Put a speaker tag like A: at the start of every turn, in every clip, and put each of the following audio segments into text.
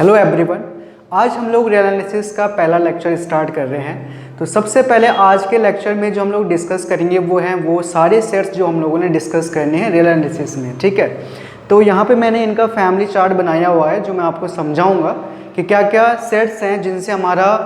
A: Hello everyone, आज हम लोग रियल एनालिसिस का पहला लेक्चर स्टार्ट कर रहे हैं। तो सबसे पहले आज के लेक्चर में जो हम लोग डिस्कस करेंगे वो सारे सेट्स जो हम लोगों ने डिस्कस करने हैं रियल एनालिसिस में, ठीक है। तो यहाँ पे मैंने इनका फैमिली चार्ट बनाया हुआ है जो मैं आपको समझाऊंगा कि क्या क्या सेट्स हैं जिनसे हमारा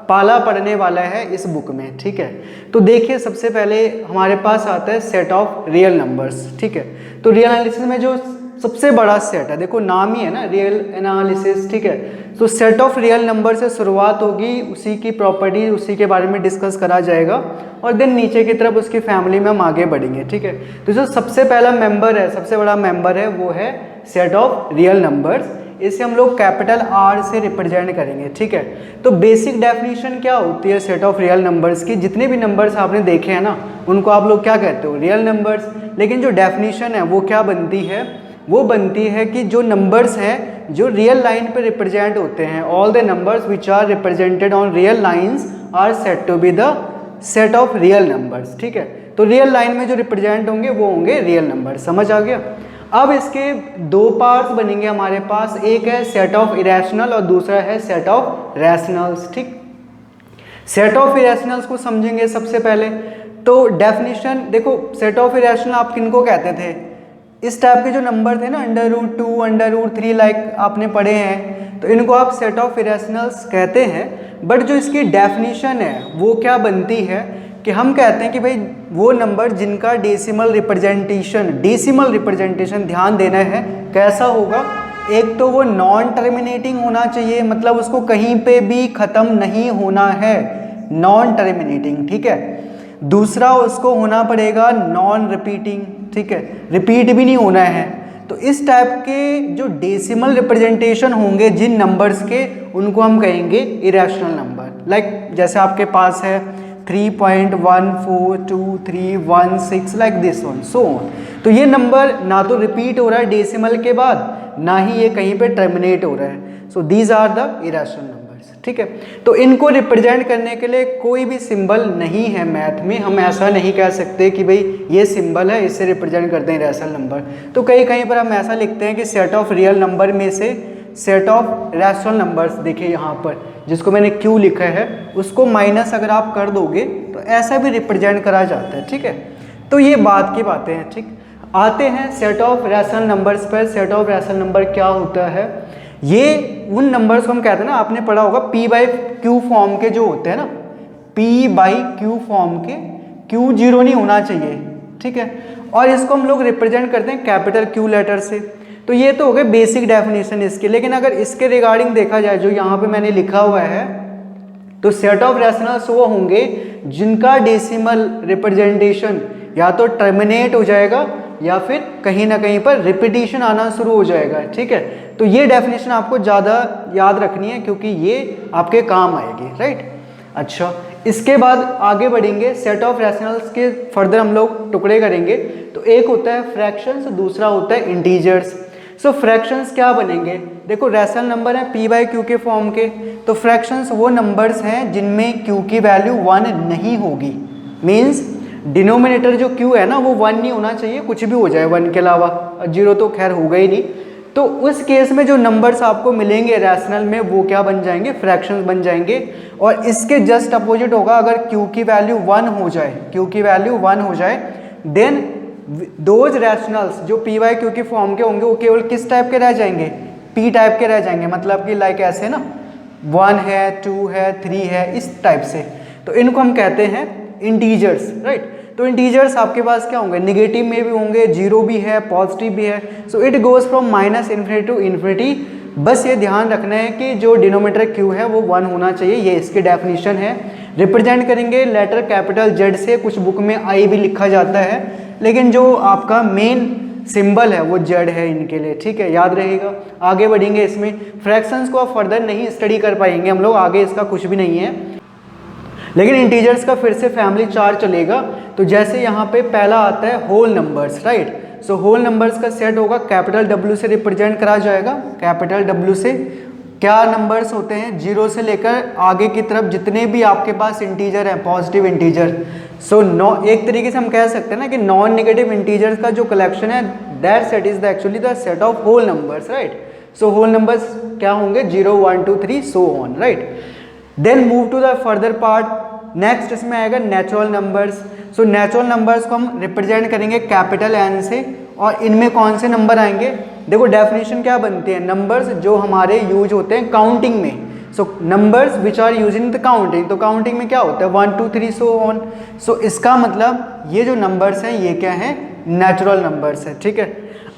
A: पाला पड़ने वाला है इस बुक में, ठीक है। तो देखिए, सबसे पहले हमारे पास आता है सेट ऑफ रियल नंबर्स, ठीक है। तो रियल एनालिसिस में जो सबसे बड़ा सेट है, देखो नाम ही है ना रियल एनालिसिस, ठीक है। तो सेट ऑफ रियल नंबर से शुरुआत होगी, उसी की प्रॉपर्टी उसी के बारे में डिस्कस करा जाएगा और देन नीचे की तरफ उसकी फैमिली में हम आगे बढ़ेंगे, ठीक है। तो जो सबसे पहला मेंबर है, सबसे बड़ा मेंबर है, वो है सेट ऑफ रियल नंबर्स। इसे हम लोग कैपिटल आर से रिप्रेजेंट करेंगे, ठीक है। तो बेसिक डेफिनेशन क्या होती है सेट ऑफ रियल नंबर्स की? जितने भी नंबर्स आपने देखे हैं ना, उनको आप लोग क्या कहते हो? Real numbers. लेकिन जो डेफिनेशन है वो क्या बनती है? वो बनती है कि जो नंबर्स हैं जो रियल लाइन पे रिप्रेजेंट होते हैं, all the numbers which are represented on real lines are said to be the set of real numbers, ठीक है। तो रियल लाइन में जो रिप्रेजेंट होंगे वो होंगे रियल नंबर। समझ आ गया? अब इसके दो पार्ट्स बनेंगे हमारे पास, एक है सेट ऑफ इरेशनल और दूसरा है सेट ऑफ रैशनल्स, ठीक। सेट ऑफ इरेशनल्स को समझेंगे सबसे पहले। तो डेफिनेशन देखो, सेट ऑफ इरेशनल आप किनको कहते थे? इस टाइप के जो नंबर थे ना, √2, √3, लाइक आपने पढ़े हैं, तो इनको आप सेट ऑफ इरेशनल्स कहते हैं। बट जो इसकी डेफिनेशन है वो क्या बनती है कि हम कहते हैं कि भाई वो नंबर जिनका डेसिमल रिप्रेजेंटेशन ध्यान देना है, कैसा होगा? एक तो वो नॉन टर्मिनेटिंग होना चाहिए, मतलब उसको कहीं पे भी ख़त्म नहीं होना है, नॉन टर्मिनेटिंग, ठीक है। दूसरा उसको होना पड़ेगा नॉन रिपीटिंग, ठीक है, रिपीट भी नहीं होना है। तो इस टाइप के जो डेसिमल रिप्रेजेंटेशन होंगे जिन नंबर्स के, उनको हम कहेंगे इरेशनल नंबर। लाइक जैसे आपके पास है 3.14231 like this one, so on. तो ये नंबर ना तो रिपीट हो रहा है डेसिमल के बाद, ना ही ये कहीं पे टर्मिनेट हो रहा है। So these are the irrational numbers, ठीक है। तो इनको रिप्रेजेंट करने के लिए कोई भी सिंबल नहीं है मैथ में। हम ऐसा नहीं कह सकते कि भाई ये सिंबल है, इससे रिप्रेजेंट करते हैं इरेशनल नंबर। तो कहीं कहीं पर हम ऐसा लिखते हैं कि सेट ऑफ रियल नंबर में से सेट ऑफ रैशनल नंबर्स, देखिए यहाँ पर जिसको मैंने क्यू लिखा है, उसको माइनस अगर आप कर दोगे तो ऐसा भी रिप्रेजेंट करा जाता है, ठीक है। तो ये बात की बातें हैं, ठीक। आते हैं सेट ऑफ रैशनल नंबर्स पर। सेट ऑफ रैशनल नंबर क्या होता है? ये उन नंबर्स को हम कहते हैं ना, आपने पढ़ा होगा p/q फॉर्म के जो होते हैं ना, p/q फॉर्म के, q 0 नहीं होना चाहिए, ठीक है। और इसको हम लोग रिप्रेजेंट करते हैं कैपिटल Q लेटर से। तो ये तो हो गए बेसिक डेफिनेशन इसके। लेकिन अगर इसके रिगार्डिंग देखा जाए, जो यहाँ पे मैंने लिखा हुआ है, तो सेट ऑफ रैशनल्स वो होंगे जिनका डेसिमल रिप्रेजेंटेशन या तो टर्मिनेट हो जाएगा या फिर कहीं ना कहीं पर रिपीटिशन आना शुरू हो जाएगा, ठीक है। तो ये डेफिनेशन आपको ज़्यादा याद रखनी है क्योंकि ये आपके काम आएगी, राइट। अच्छा, इसके बाद आगे बढ़ेंगे। सेट ऑफ रैशनल्स के फर्दर हम लोग टुकड़े करेंगे। तो एक होता है फ्रैक्शंस, दूसरा होता है इंटीजर्स। सो फ्रैक्शंस क्या बनेंगे? देखो, रैशनल नंबर है p/q के फॉर्म के, तो फ्रैक्शंस वो नंबर्स हैं जिनमें q की वैल्यू 1 नहीं होगी। मीन्स डिनोमिनेटर जो q है ना, वो 1 नहीं होना चाहिए, कुछ भी हो जाए 1 के अलावा, 0 तो खैर होगा ही नहीं। तो उस केस में जो नंबर्स आपको मिलेंगे रैशनल में, वो क्या बन जाएंगे? फ्रैक्शंस बन जाएंगे। और इसके जस्ट अपोजिट होगा, अगर q की वैल्यू 1 हो जाए, q की वैल्यू 1 हो जाए, देन दोज रैशनल्स जो p/q के फॉर्म के होंगे वो केवल किस टाइप के रह जाएंगे? p टाइप के रह जाएंगे। मतलब कि लाइक ऐसे ना, 1 है, 2 है, 3 है, इस टाइप से। तो इनको हम कहते हैं इंटीजर्स, राइट। तो इंटीजर्स आपके पास क्या होंगे? निगेटिव में भी होंगे, 0 भी है, पॉजिटिव भी है। So it goes from -∞ to infinity. बस ये ध्यान रखना है कि जो डिनोमिनेटर q है वो 1 होना चाहिए। ये इसकी डेफिनेशन है। रिप्रेजेंट करेंगे लेटर कैपिटल Z से, कुछ बुक में I भी लिखा जाता है, लेकिन जो आपका मेन सिंबल है वो Z है इनके लिए, ठीक है, याद रहेगा। आगे बढ़ेंगे। इसमें फ्रैक्शंस को आप फर्दर नहीं स्टडी कर पाएंगे हम लोग, आगे इसका कुछ भी नहीं है। लेकिन इंटीजर्स का फिर से फैमिली चार्ट चलेगा। तो जैसे यहाँ पे पहला आता है whole numbers, right. So whole numbers का सेट होगा, कैपिटल W से रिप्रेजेंट करा जाएगा। कैपिटल W से क्या नंबर्स होते हैं? 0 से लेकर आगे की तरफ जितने भी आपके पास इंटीजर हैं, पॉजिटिव इंटीजर। सो एक तरीके से हम कह सकते हैं ना कि नॉन नेगेटिव इंटीजर्स का जो कलेक्शन है, that set is the actually the set of whole numbers, right. So whole numbers क्या होंगे 0 1 2 3 so on, right. Then move to the further part. Next इसमें आएगा natural numbers. So natural numbers को हम represent करेंगे capital N से, और इनमें कौन से नंबर आएंगे, देखो डेफिनेशन क्या बनती है, नंबर्स जो हमारे यूज होते हैं काउंटिंग में। So numbers which are use in the counting, तो काउंटिंग में क्या होता है 1 2 3 सो ऑन। सो इसका मतलब ये जो नंबर्स हैं ये क्या है, नेचुरल नंबर्स है, ठीक है।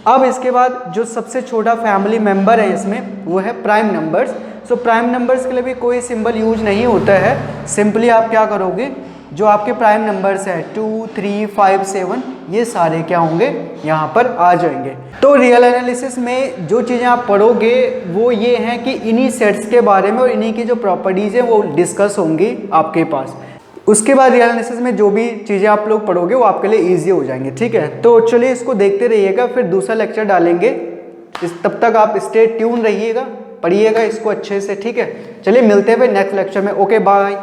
A: अब इसके बाद जो सबसे छोटा फैमिली मेंबर है इसमें वो है prime numbers. So prime numbers के लिए भी कोई सिंबल यूज नहीं होता है, सिंपली आप क्या करोगे, जो आपके प्राइम नंबर्स है 2 3 5 7 ये सारे क्या होंगे यहाँ पर आ जाएंगे। तो रियल एनालिसिस में जो चीज़ें आप पढ़ोगे वो ये हैं कि इन्हीं सेट्स के बारे में और इन्हीं की जो प्रॉपर्टीज़ हैं वो डिस्कस होंगी आपके पास। उसके बाद रियल एनालिसिस में जो भी चीज़ें आप लोग पढ़ोगे वो आपके लिए ईजी हो जाएंगे, ठीक है। तो चलिए इसको देखते रहिएगा, फिर दूसरा लेक्चर डालेंगे। तब तक आप स्टे ट्यून रहिएगा, पढ़िएगा इसको अच्छे से, ठीक है। चलिए मिलते हैं फिर नेक्स्ट लेक्चर में। Okay bye.